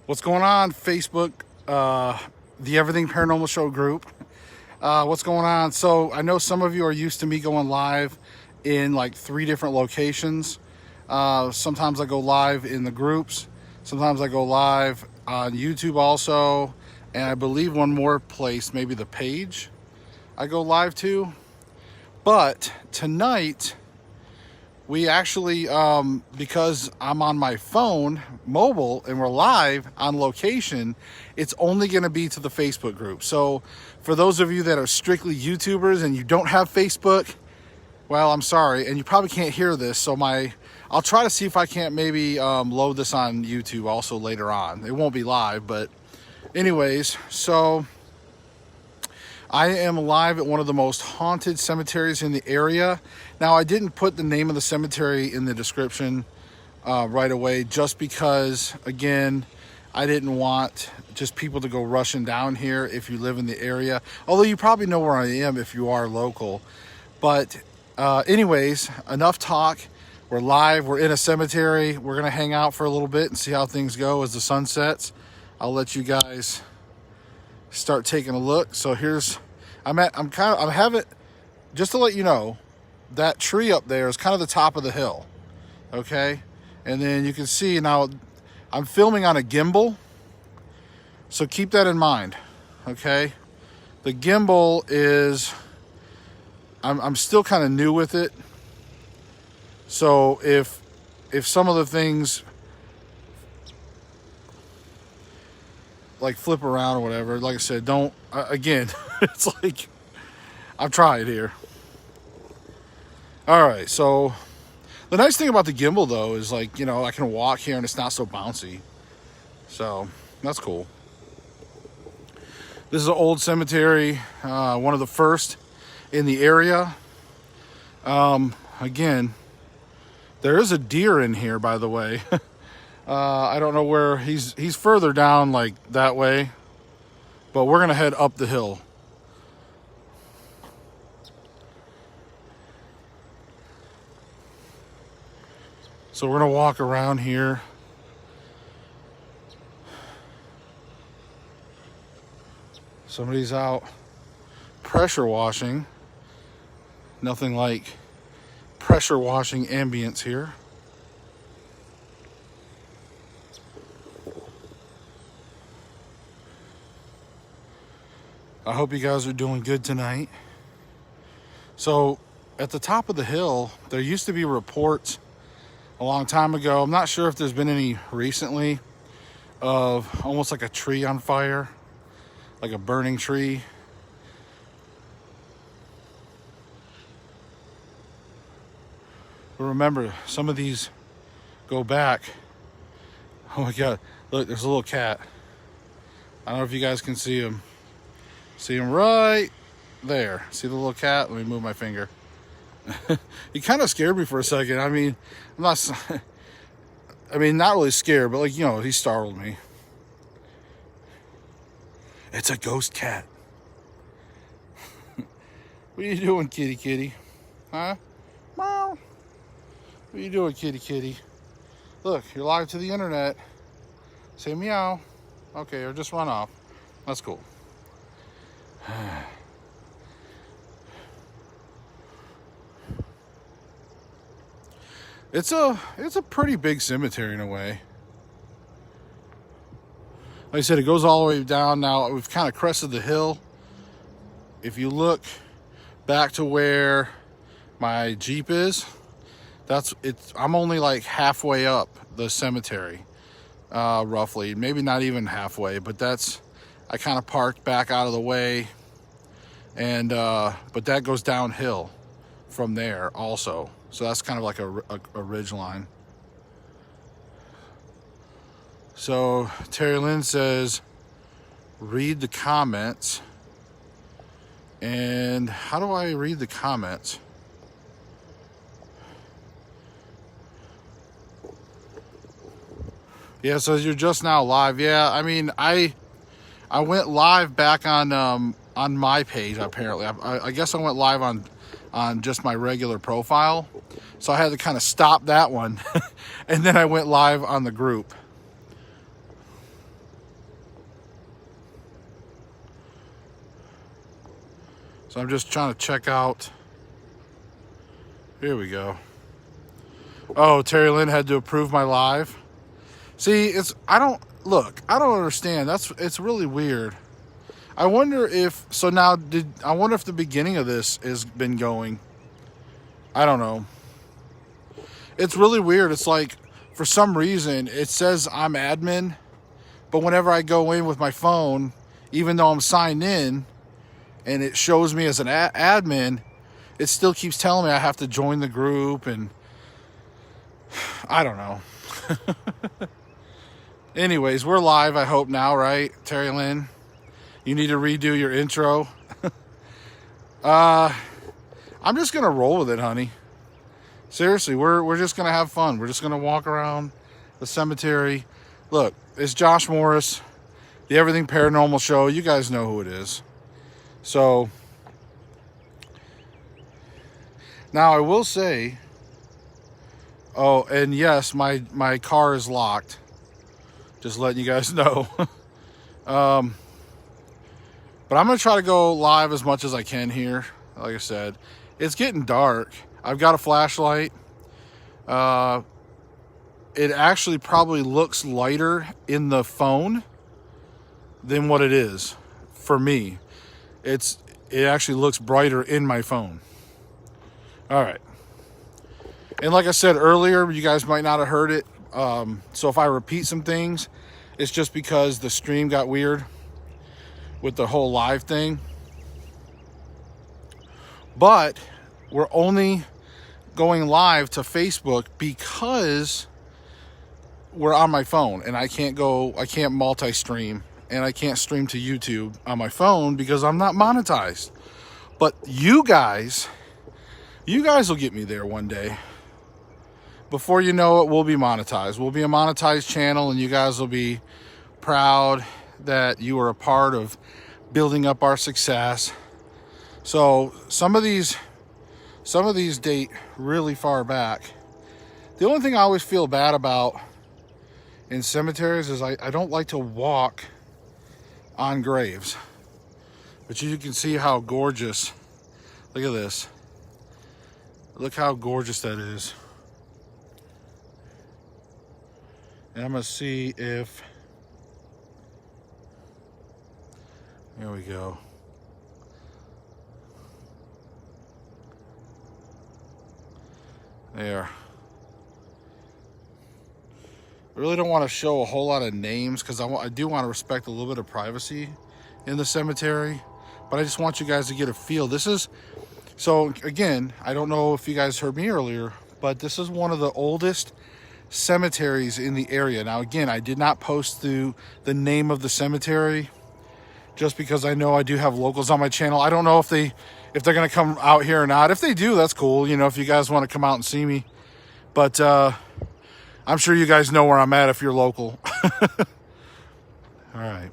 What's going on, Facebook, the Everything Paranormal Show group? What's going on? So I know some of you are used to me going live in like 3 different locations. Sometimes I go live in the groups. Sometimes I go live on YouTube also. And I believe one more place, maybe the page I go live to. But tonight, we actually, because I'm on my phone, mobile, and we're live on location, it's only going to be to the Facebook group. So for those of you that are strictly YouTubers and you don't have Facebook, well, I'm sorry, and you probably can't hear this. So I'll try to see if I can't maybe load this on YouTube also later on. It won't be live, but anyways, so I am live at one of the most haunted cemeteries in the area. Now, I didn't put the name of the cemetery in the description right away just because, again, I didn't want just people to go rushing down here if you live in the area. Although you probably know where I am if you are local. But anyways, enough talk. We're live. We're in a cemetery. We're going to hang out for a little bit and see how things go as the sun sets. I'll let you guys start taking a look. So here's, I'm having, just to let you know, that tree up there is kind of the top of the hill. Okay. And then you can see now I'm filming on a gimbal. So keep that in mind. Okay. The gimbal is, I'm still kind of new with it. So if some of the things like flip around or whatever, like I said, don't, again, it's like, I've tried here. All right, so the nice thing about the gimbal though is, like, you know, I can walk here and it's not so bouncy. So that's cool. This is an old cemetery, one of the first in the area. Again, there is a deer in here, by the way. I don't know where he's further down, like that way, but we're gonna head up the hill. So we're gonna walk around here. Somebody's out pressure washing. Nothing like pressure washing ambience here. I hope you guys are doing good tonight. So at the top of the hill, there used to be reports a long time ago. I'm not sure if there's been any recently of almost like a tree on fire, like a burning tree. But remember, some of these go back. Oh my God, look, there's a little cat. I don't know if you guys can see him. See him right there. See the little cat? Let me move my finger. He kind of scared me for a second. I mean, not really scared, but, like, you know, he startled me. It's a ghost cat. What are you doing, kitty kitty? Huh? Meow. What are you doing, kitty kitty? Look, you're live to the internet. Say meow. Okay, or just run off. That's cool. It's a pretty big cemetery in a way. Like I said, it goes all the way down. Now we've kind of crested the hill. If you look back to where my Jeep is, I'm only like halfway up the cemetery, roughly. Maybe not even halfway, but I kind of parked back out of the way, and but that goes downhill from there also. So that's kind of like a ridge line. So Terry Lynn says, read the comments. And how do I read the comments? Yeah, so you're just now live. Yeah, I mean, I went live back on my page, apparently. I guess I went live on just my regular profile. So I had to kind of stop that one. And then I went live on the group. So I'm just trying to check out. Here we go. Oh, Terry Lynn had to approve my live. See, I don't understand. It's really weird. I wonder if, I wonder if the beginning of this has been going. I don't know. It's really weird. It's like, for some reason, it says I'm admin, but whenever I go in with my phone, even though I'm signed in, and it shows me as an admin, it still keeps telling me I have to join the group, and I don't know. Anyways, we're live, I hope now, right? Terry Lynn, you need to redo your intro. I'm just going to roll with it, honey. Seriously, we're just going to have fun. We're just going to walk around the cemetery. Look, it's Josh Morris, the Everything Paranormal Show. You guys know who it is. So, now I will say, oh, and yes, my car is locked. Just letting you guys know. But I'm going to try to go live as much as I can here. Like I said, it's getting dark. I've got a flashlight. It actually probably looks lighter in the phone than what it is for me. It actually looks brighter in my phone. All right. And like I said earlier, you guys might not have heard it. So if I repeat some things, it's just because the stream got weird with the whole live thing. But we're only going live to Facebook because we're on my phone, and I can't multi-stream, and I can't stream to YouTube on my phone because I'm not monetized. But you guys will get me there one day. Before you know it, we'll be monetized. We'll be a monetized channel, and you guys will be proud that you are a part of building up our success. So some of these date really far back. The only thing I always feel bad about in cemeteries is I don't like to walk on graves. But you can see how gorgeous. Look at this. Look how gorgeous that is. And I'm going to see if... There we go. There. I really don't want to show a whole lot of names because I do want to respect a little bit of privacy in the cemetery. But I just want you guys to get a feel. So again, I don't know if you guys heard me earlier, but this is one of the oldest cemeteries in the area. Now again, I did not post the name of the cemetery just because I know I do have locals on my channel. I don't know if they're going to come out here or not. If they do, that's cool. You know, if you guys want to come out and see me. But I'm sure you guys know where I'm at if you're local. All right.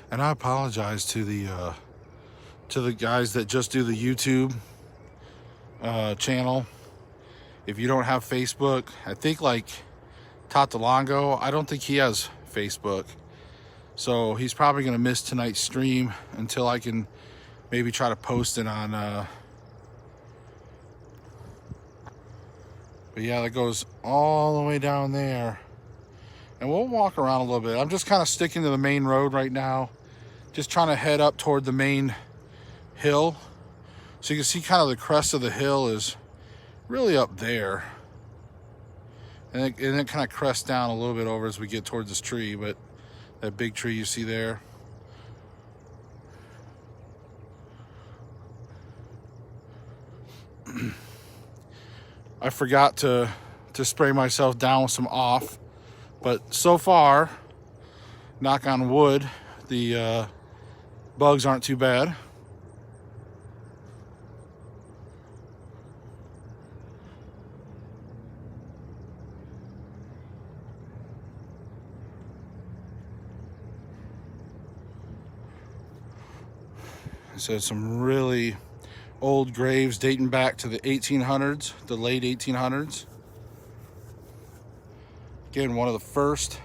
And I apologize to the guys that just do the YouTube channel. If you don't have Facebook, I think like Tatalongo, I don't think he has Facebook. So he's probably going to miss tonight's stream until I can maybe try to post it on... But yeah, that goes all the way down there. And we'll walk around a little bit. I'm just kind of sticking to the main road right now. Just trying to head up toward the main hill. So you can see kind of the crest of the hill is really up there. And it kind of crests down a little bit over as we get towards this tree. But that big tree you see there. I forgot to spray myself down with some off. But so far, knock on wood, the bugs aren't too bad. So some really old graves dating back to the 1800s, the late 1800s. Again, one of the first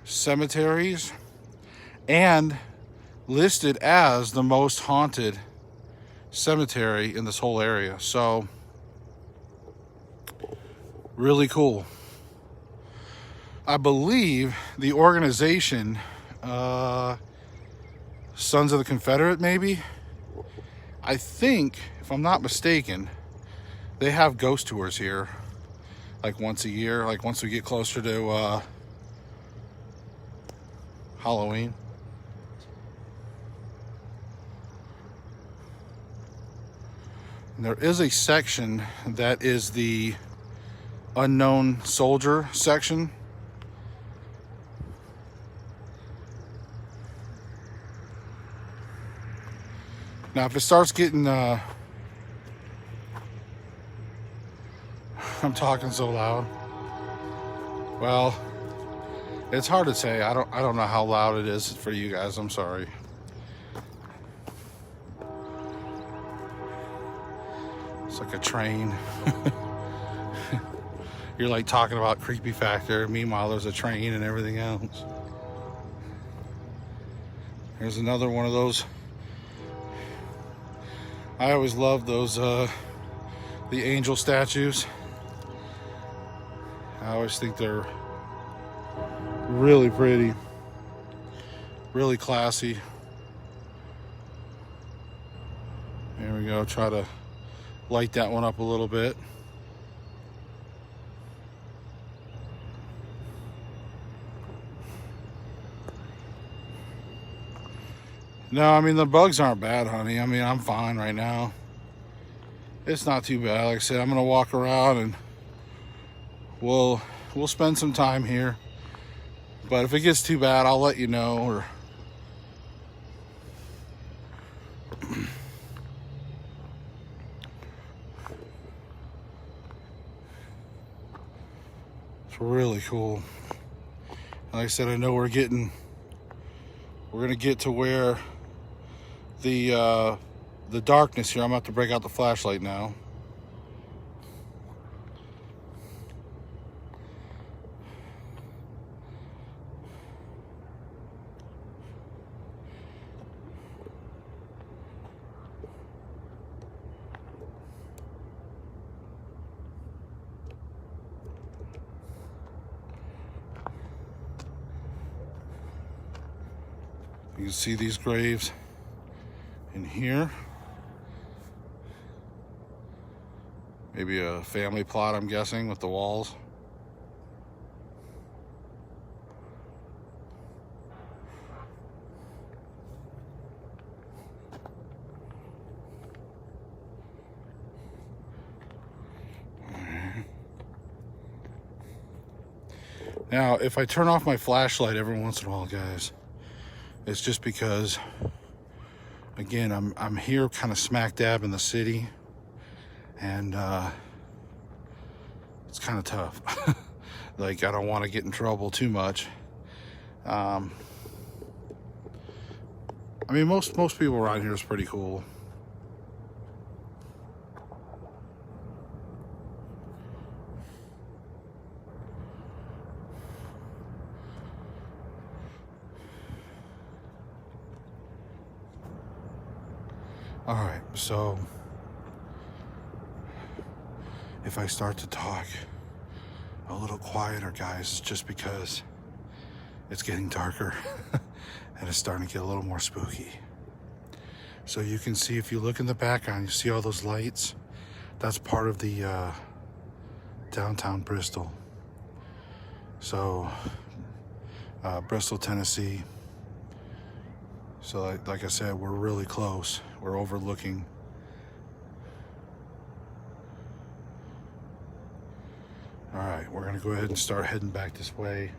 cemeteries and listed as the most haunted cemetery in this whole area. So really cool. I believe the organization, Sons of the Confederate, maybe, I think, if I'm not mistaken, they have ghost tours here like once a year, like once we get closer to Halloween. And there is a section that is the unknown soldier section. Now, if it starts getting, I'm talking so loud. Well, it's hard to say. I don't know how loud it is for you guys. I'm sorry. It's like a train. You're like talking about creepy factor. Meanwhile, there's a train and everything else. Here's another one of those. I always love those, the angel statues. I always think they're really pretty, really classy. There we go. Try to light that one up a little bit. No, I mean, the bugs aren't bad, honey. I mean, I'm fine right now. It's not too bad. Like I said, I'm gonna walk around and we'll spend some time here. But if it gets too bad, I'll let you know. Or it's really cool. Like I said, I know we're gonna get to where the darkness here. I'm about to break out the flashlight now. You can see these graves in here. Maybe a family plot, I'm guessing, with the walls. Now, if I turn off my flashlight every once in a while, guys, it's just because, again, I'm here kind of smack dab in the city, and it's kind of tough. Like, I don't want to get in trouble too much. I mean, most people around here is pretty cool. All right, so if I start to talk a little quieter, guys, it's just because it's getting darker and it's starting to get a little more spooky. So you can see, if you look in the background, you see all those lights. That's part of the downtown Bristol. So Bristol, Tennessee. So like I said, we're really close. We're overlooking. All right, we're gonna go ahead and start heading back this way.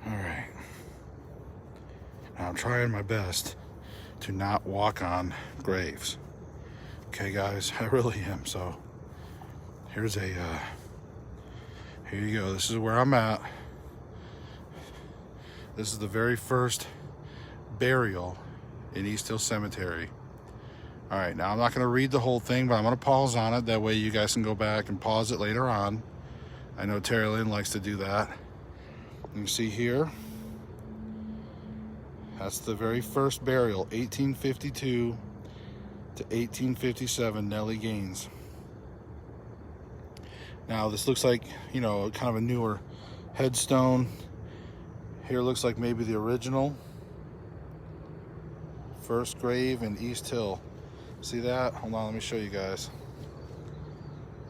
All right. Now I'm trying my best to not walk on graves. Okay, guys, I really am. So here's a, here you go. This is where I'm at. This is the very first burial in East Hill Cemetery. All right, now I'm not going to read the whole thing, but I'm going to pause on it. That way you guys can go back and pause it later on. I know Terry Lynn likes to do that. You see here, that's the very first burial, 1852 to 1857, Nellie Gaines. Now this looks like, you know, kind of a newer headstone. Here looks like maybe the original first grave in East Hill. See that? Hold on, let me show you guys.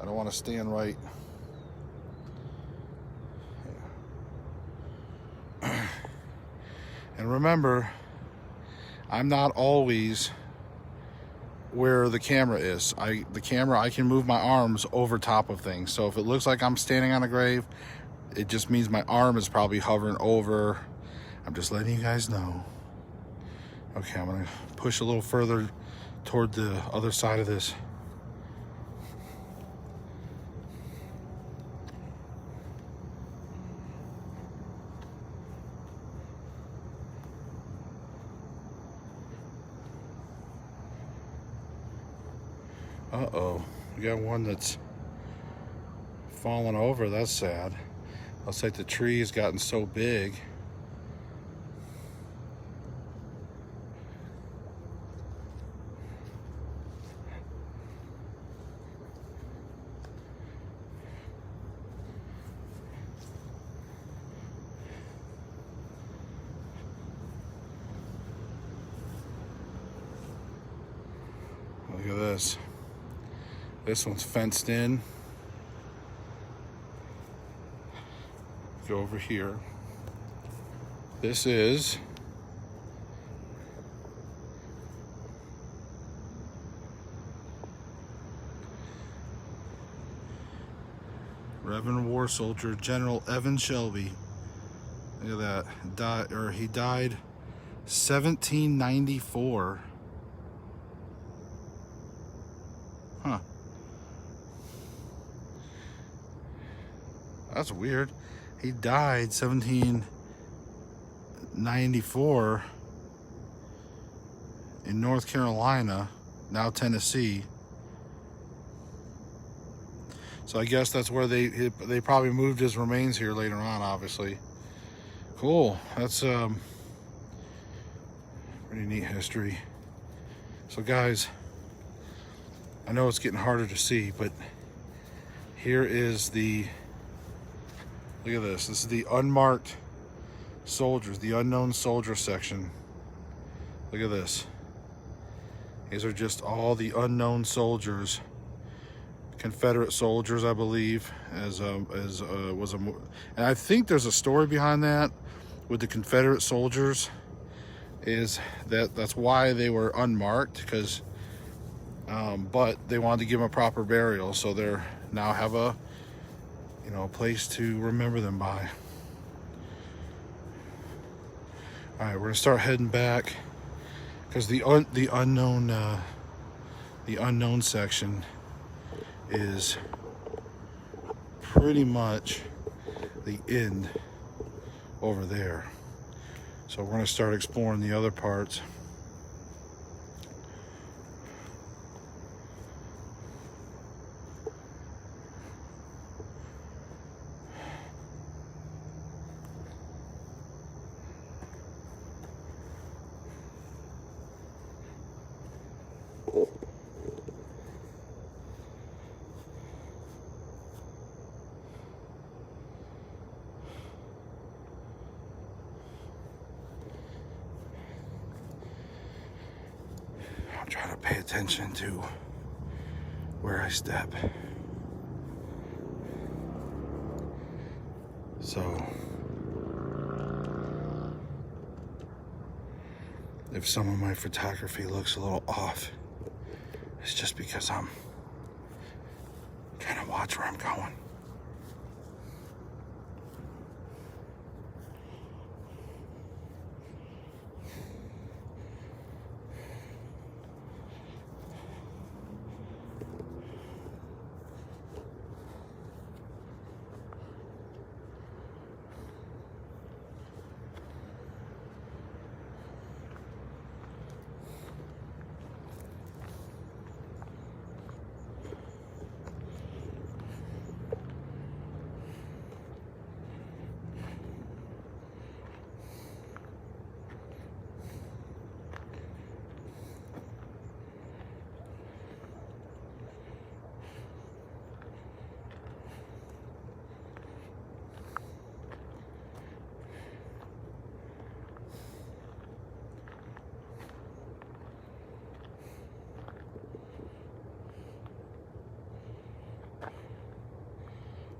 I don't want to stand right. And remember, I'm not always where the camera is. I can move my arms over top of things. So if it looks like I'm standing on a grave, it just means my arm is probably hovering over. I'm just letting you guys know. Okay, I'm gonna push a little further toward the other side of this. Uh-oh, we got one that's fallen over. That's sad. Looks like the tree has gotten so big. Look at this. This one's fenced in. Go over here. This is Reverend War Soldier General Evan Shelby. Look at that. He died 1794. Huh. That's weird. He died 1794 in North Carolina, now Tennessee. So I guess that's where they probably moved his remains here later on, obviously. Cool. That's pretty neat history. So guys, I know it's getting harder to see, but here is look at this. This is the unmarked soldiers, the unknown soldier section. Look at this. These are just all the unknown soldiers, Confederate soldiers, I believe, and I think there's a story behind that with the Confederate soldiers. Is that's why they were unmarked, because but they wanted to give them a proper burial, so they're now have a place to remember them by. All right, we're gonna start heading back because the unknown section is pretty much the end over there. So we're gonna start exploring the other parts. I'm trying to pay attention to where I step. So if some of my photography looks a little off, it's just because I'm trying to watch where I'm going.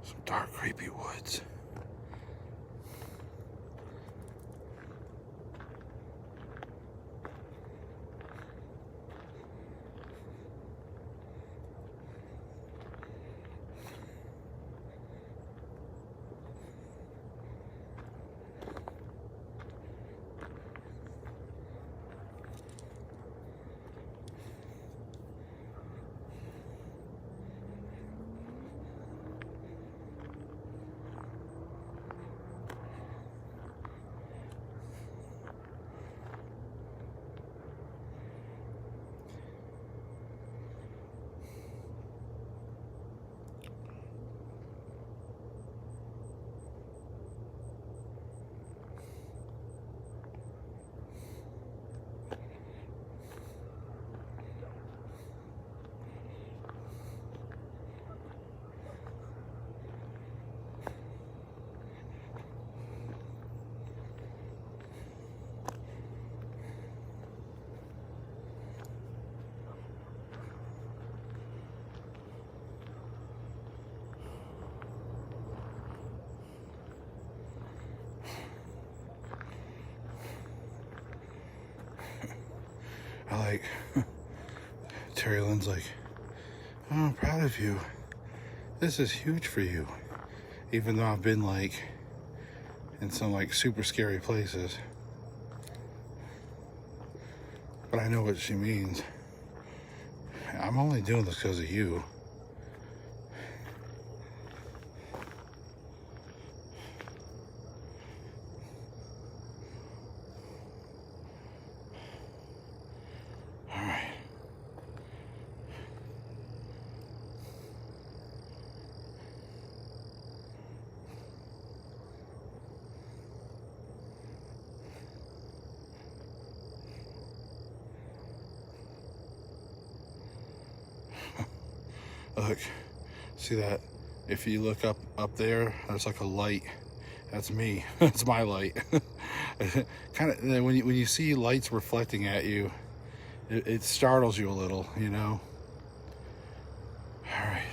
Some dark, creepy woods. I like, Terry Lynn's like, oh, I'm proud of you. This is huge for you. Even though I've been like in some like super scary places. But I know what she means. I'm only doing this because of you. Look, see that? If you look up there, there's like a light. That's me. That's my light. Kind of when you see lights reflecting at you, it startles you a little, you know. All right.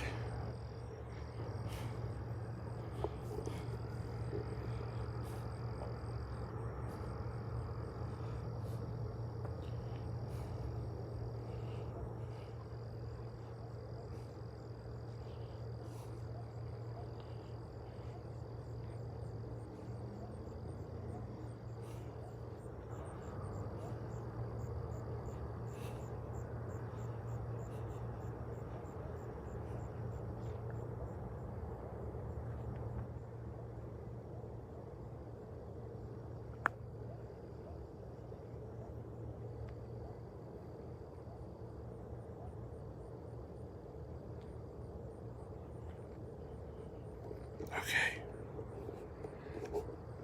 Okay.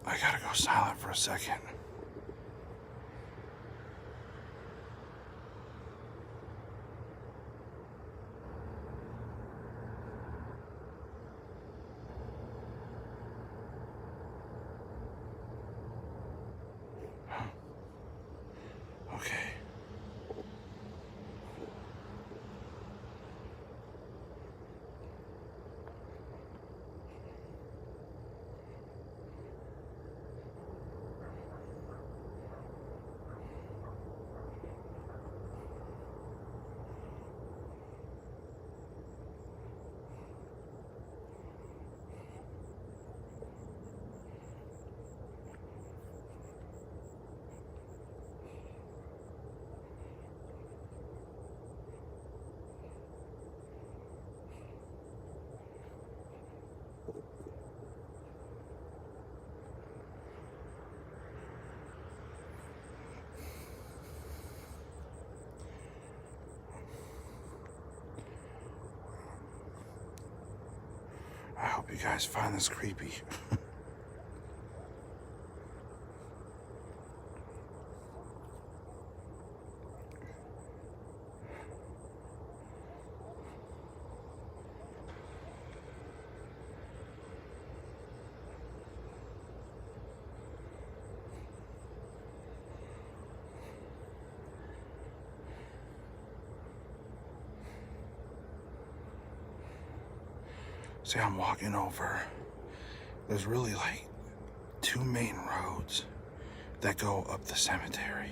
I gotta go silent for a second. Okay. I hope you guys find this creepy. See, I'm walking over. There's really like two main roads that go up the cemetery.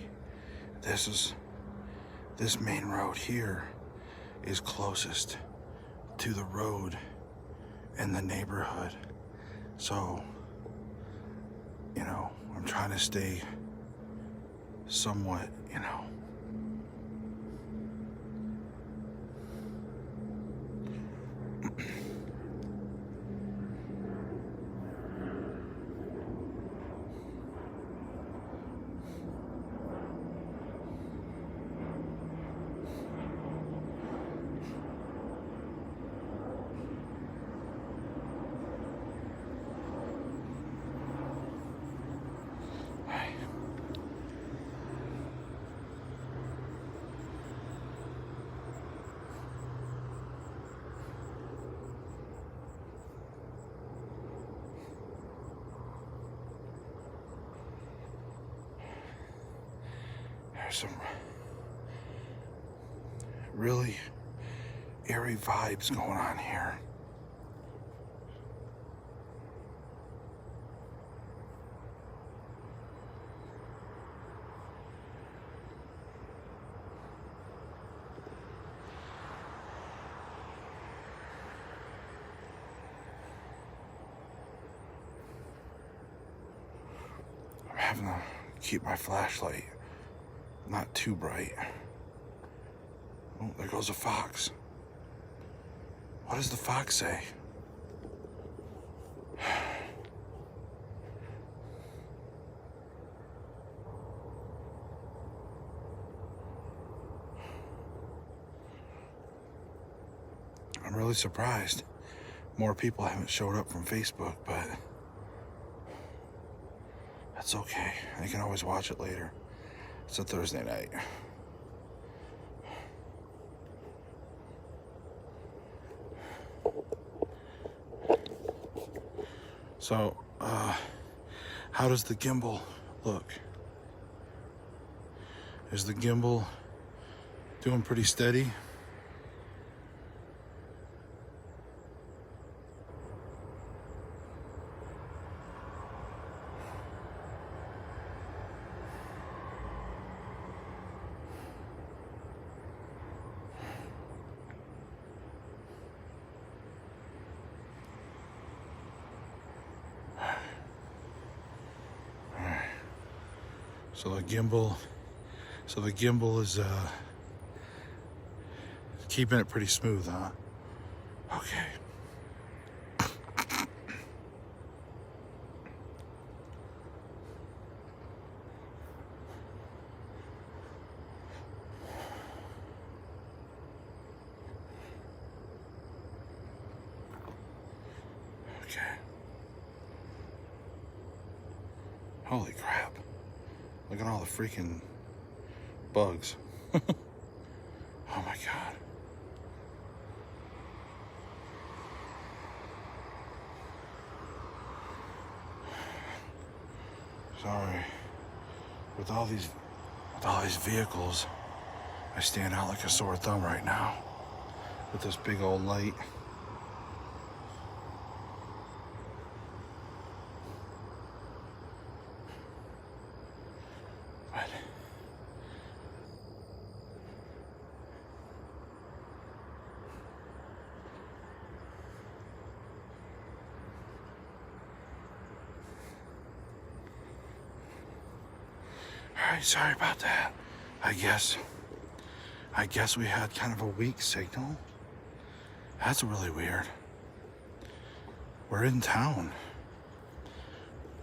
This main road here is closest to the road in the neighborhood. So, you know, I'm trying to stay somewhat, you know, there's some really eerie vibes going on here. I'm having to keep my flashlight not too bright. Oh, there goes a fox. What does the fox say? I'm really surprised more people haven't showed up from Facebook, but that's okay. I can always watch it later. It's a Thursday night. So, how does the gimbal look? Is the gimbal doing pretty steady? So the gimbal is keeping it pretty smooth, huh? Okay. Okay. Holy crap. Look at all the freaking bugs. Oh my God. Sorry. With all these vehicles, I stand out like a sore thumb right now with this big old light. Alright, sorry about that. I guess we had kind of a weak signal. That's really weird. We're in town.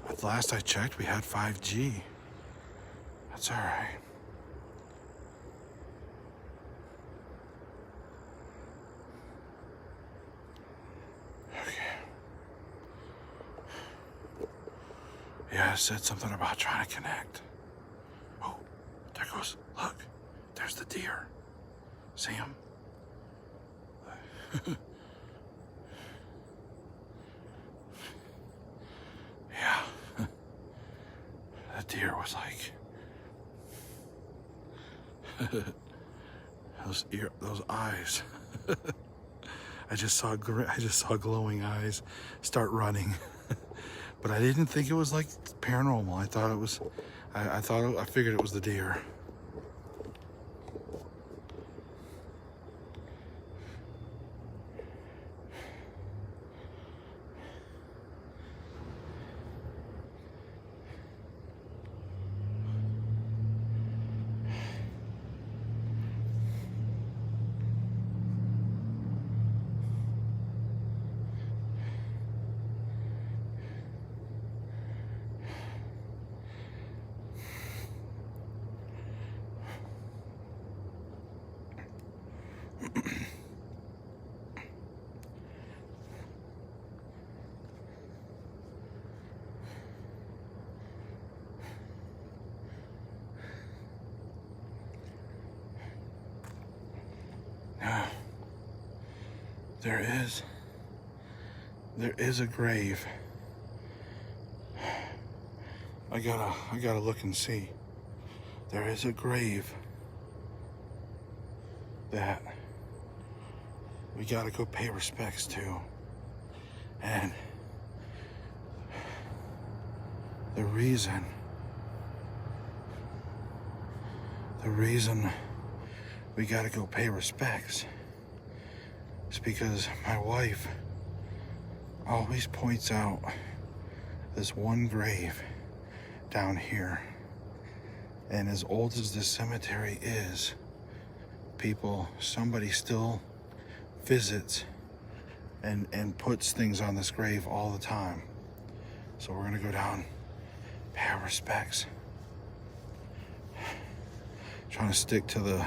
At last I checked, we had 5G. That's alright. Okay. Yeah, I said something about trying to connect. Oh, there goes, look, there's the deer. See him? Yeah. That deer was like, those eyes. I just saw glowing eyes start running. But I didn't think it was like paranormal. I thought it was, I figured it was the deer. There is a grave. I gotta look and see. There is a grave that we gotta go pay respects to. And the reason we gotta go pay respects is because my wife always points out this one grave down here. And as old as this cemetery is, somebody still visits and puts things on this grave all the time. So we're gonna go down, pay our respects. Trying to stick to the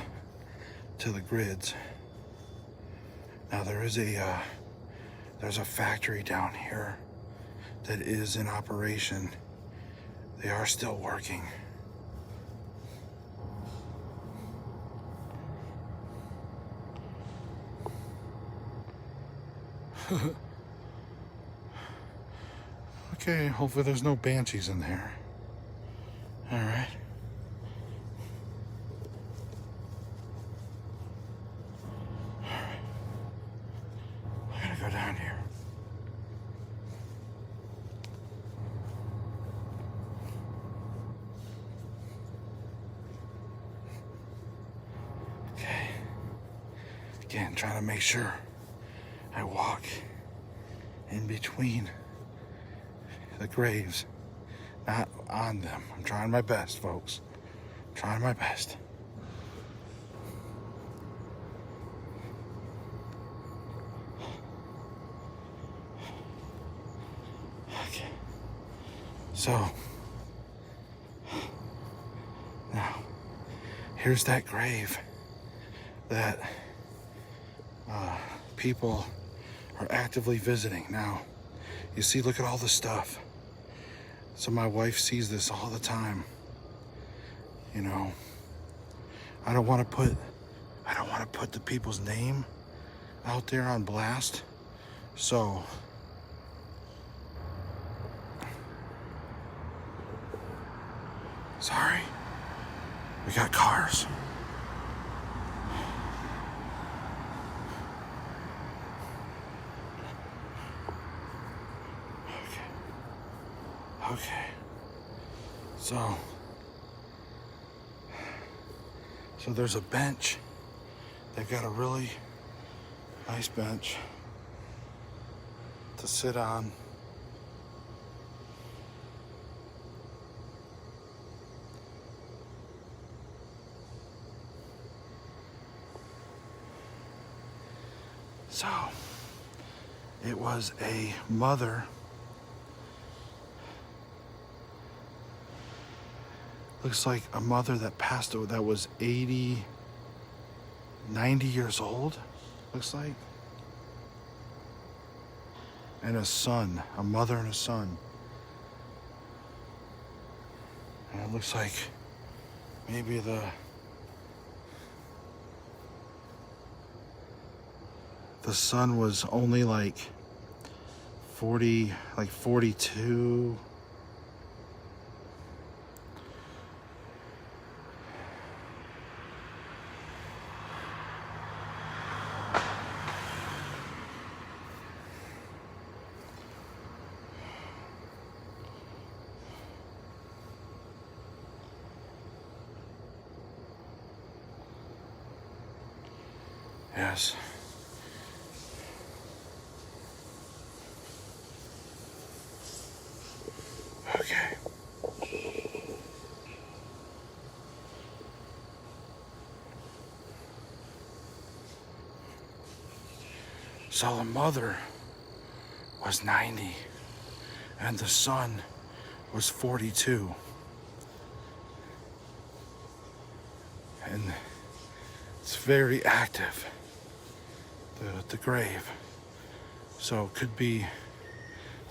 grids. Now there's a factory down here that is in operation. They are still working. Okay, hopefully there's no banshees in there. All right. I gotta go down here. Okay. Again, trying to make sure I walk in between the graves, not on them. I'm trying my best, folks. I'm trying my best. Okay. So, now, here's that grave that people are actively visiting. Now, you see, look at all the stuff. So my wife sees this all the time. You know, I don't want to put the people's name out there on blast. So sorry. We got cars. Okay, so there's a bench. They've got a really nice bench to sit on. So it was a mother. Looks like a mother that passed away, that was 80, 90 years old, looks like. And a son, a mother and a son. And it looks like maybe the son was only like 40, like 42. Yes. Okay. So the mother was 90 and the son was 42. And it's very active, the grave. So it could be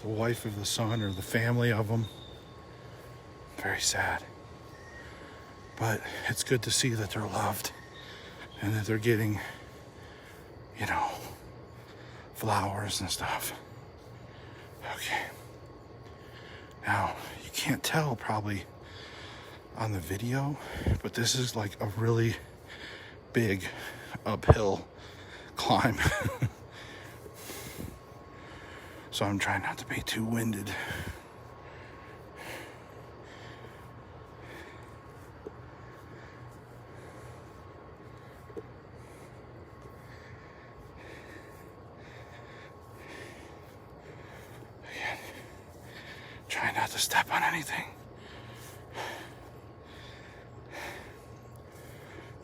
the wife of the son or the family of them. Very sad. But it's good to see that they're loved and that they're getting, you know, flowers and stuff. Okay. Now, you can't tell probably on the video, but this is like a really big uphill climb. So I'm trying not to be too winded. Again, try not to step on anything.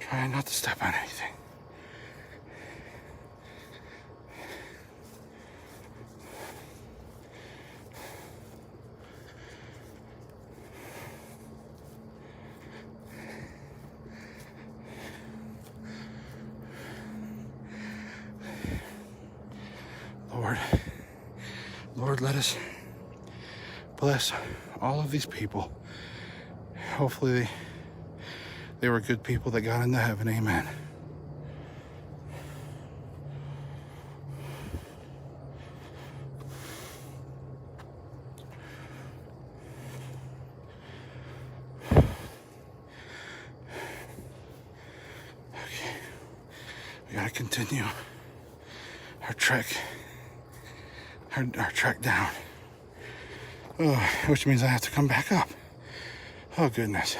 Try not to step on anything. Lord, let us bless all of these people. Hopefully they were good people that got into heaven. Amen. Okay, we gotta continue our trek. Our trek down, which means I have to come back up. Oh goodness.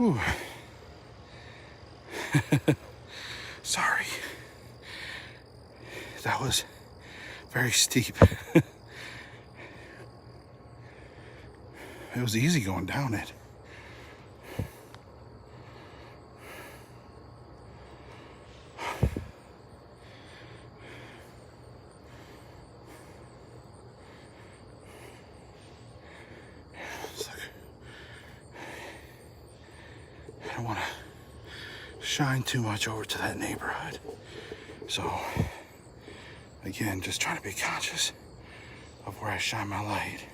Ooh. Sorry. That was very steep. It was easy going down it. I don't want to shine too much over to that neighborhood. So, again, just trying to be conscious of where I shine my light.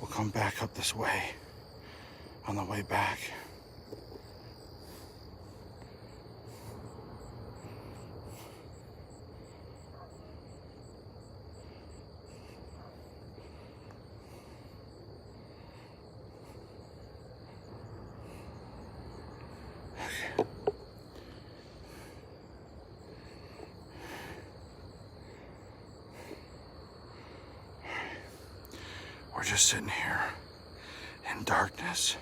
We'll come back up this way on the way back. Okay. We're just sitting here in darkness,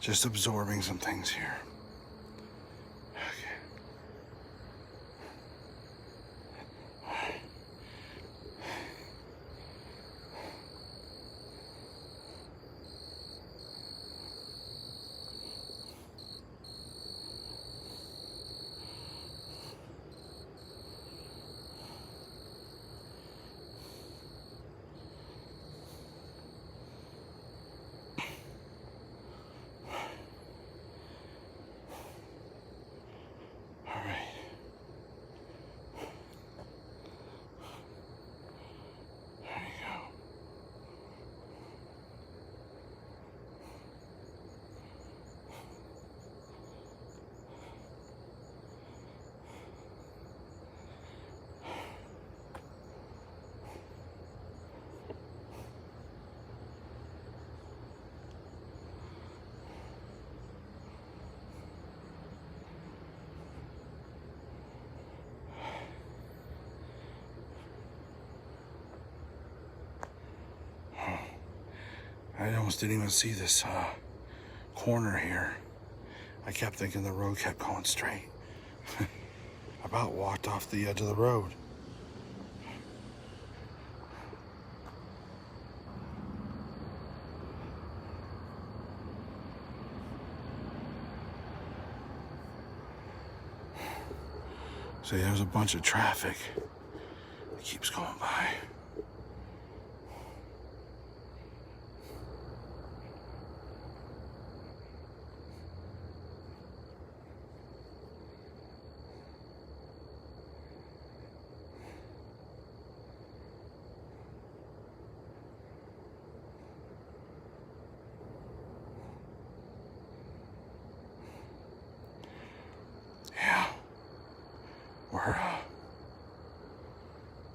just absorbing some things here. Okay. I almost didn't even see this corner here. I kept thinking the road kept going straight. I about walked off the edge of the road. See, there's a bunch of traffic that keeps going by. Yeah, we're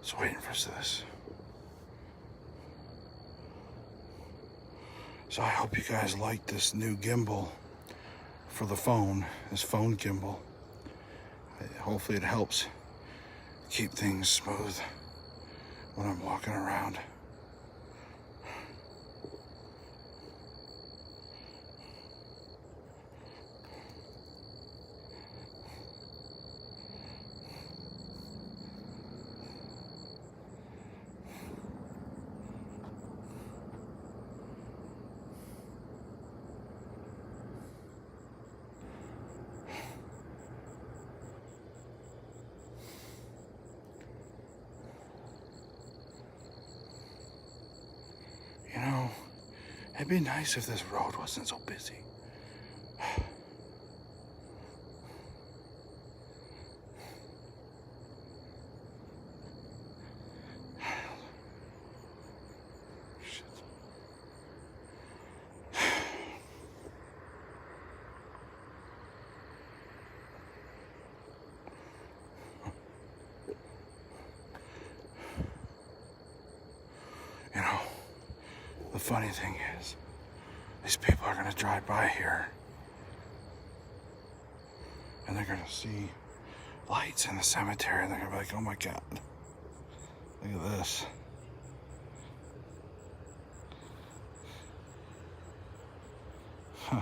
just waiting for this. So I hope you guys like this new gimbal for the phone, this phone gimbal. Hopefully it helps keep things smooth when I'm walking around. You know, it'd be nice if this road wasn't so busy. You know, the funny thing is, these people are gonna drive by here and they're gonna see lights in the cemetery and they're gonna be like, oh my God, look at this. Huh.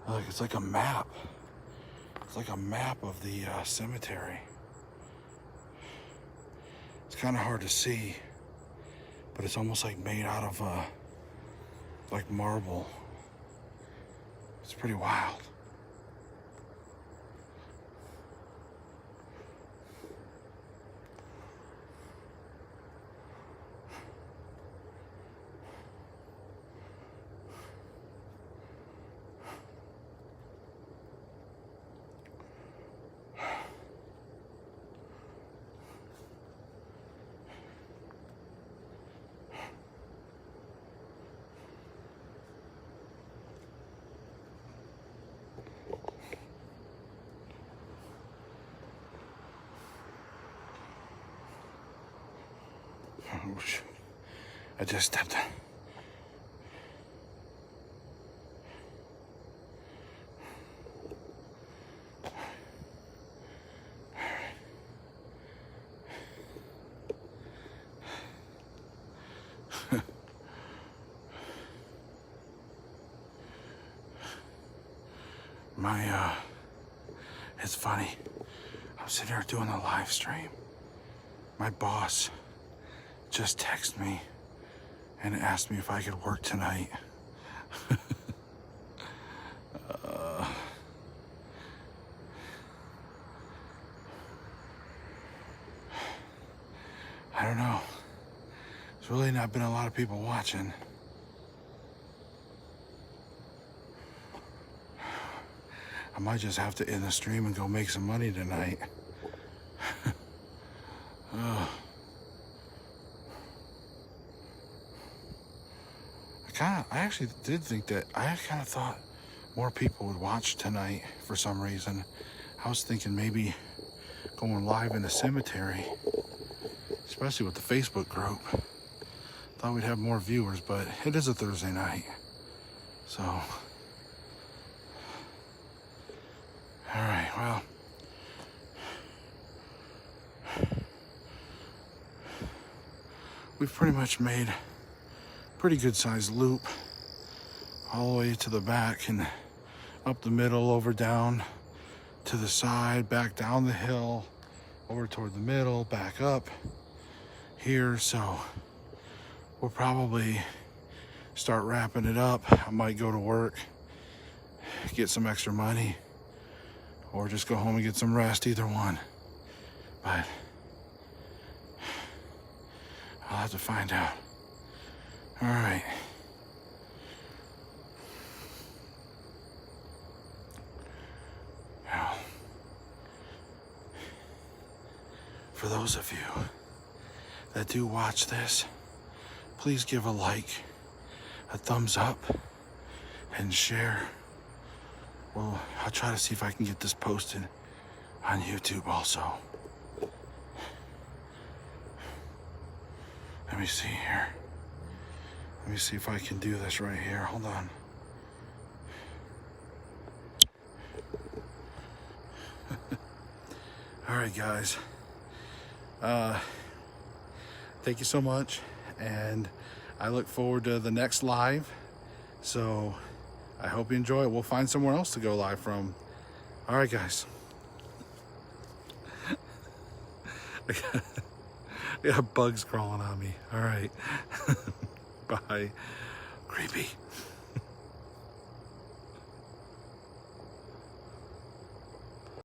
Look, it's like a map. It's like a map of the cemetery. It's kind of hard to see, but it's almost like made out of like marble. It's pretty wild. Oh, shoot. I just stepped on. It's funny. I'm sitting here doing a live stream. My boss just texted me and asked me if I could work tonight. I don't know. There's really not been a lot of people watching. I might just have to end the stream and go make some money tonight. I actually did think that, I kind of thought more people would watch tonight for some reason. I was thinking maybe going live in the cemetery, especially with the Facebook group. Thought we'd have more viewers, but it is a Thursday night. So, all right, well, we've pretty much made pretty good sized loop all the way to the back and up the middle, over down to the side, back down the hill, over toward the middle, back up here. So we'll probably start wrapping it up. I might go to work, get some extra money, or just go home and get some rest, either one. But I'll have to find out. All right. Now, for those of you that do watch this, please give a like, a thumbs up, and share. Well, I'll try to see if I can get this posted on YouTube also. Let me see here. Let me see if I can do this right here. Hold on. All right, guys. Thank you so much, and I look forward to the next live. So I hope you enjoy it. We'll find somewhere else to go live from. All right, guys. I got bugs crawling on me. All right. Bye. Creepy.